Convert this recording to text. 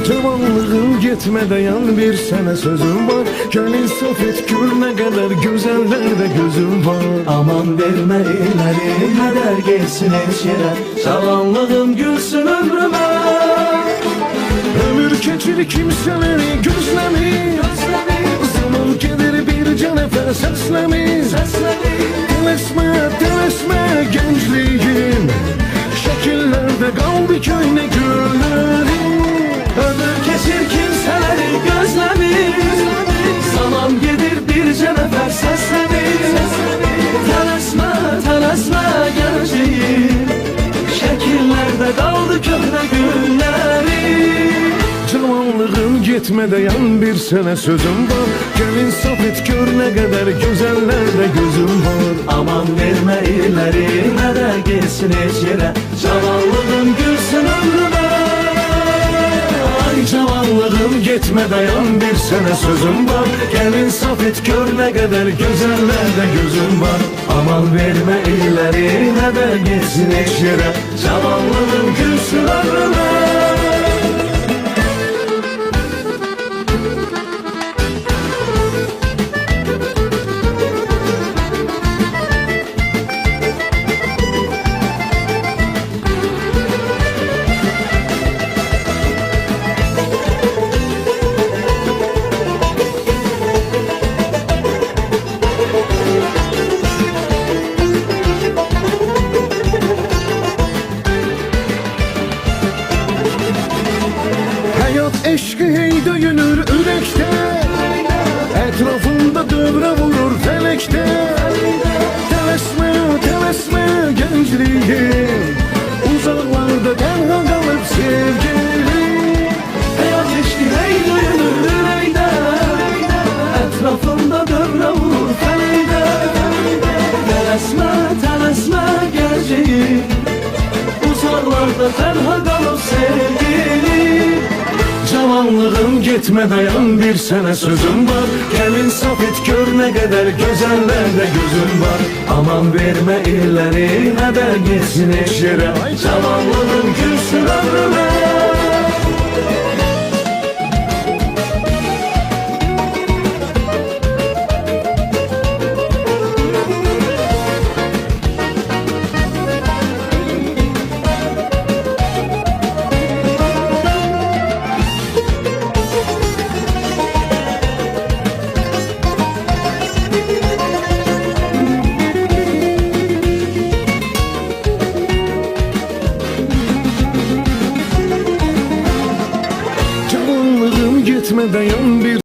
Cavanlığım gitme dayan, bir sene sözüm var. Gel insaf et, gör ne kadar güzellerde gözüm var. Aman verme ileri, ne der geçsin hiç yere. Cavanlığım gülsün ömrüme. Ömür keçir kimseleri gözlemi. Zaman gelir bir can efer seslemi. Telesme gençliğim, şekillerde kaldı köyne güllerim. Ömür geçir kimseleri gözlemi. Zaman gelir bir can efer seslemi. Telesme gençliğim, şekillerde kaldı köyne güllerim. Cavanlığım gitme dayan, bir sene sözüm var. Gel insaf et, gör ne kadar güzellerde gözüm var. Aman verme ileri, ne der geçsin hiç yere. Cavanlığım gülsün ömrüme. Ay cavanlığım gitme dayan, bir sene sözüm var. Gel insaf et, gör ne kadar güzellerde gözüm var. Aman verme ileri, ne der geçsin hiç yere. Cavanlığım gülsün ömrüme. Hayat eşki hey döyünür ürekte, etrafında dövre vurur felekte. Telesme gençliğim, uzaklarda tenha kalıp sevgilim. Hayat eşki hey duyulur yüreğde, etrafında dövre vurur feleyde. Telesme geleceğim, uzaklarda tenha kalıp sevgilim. Cavanlığım gitme dayan, bir sene sözüm var. Gel insaf et, gör ne kadar güzellerde gözüm var. Aman verme ileri, ne der geçsin hiç yere. Cavanlığım gülsün ömrüme. Cavanlığım gitme dayan, bir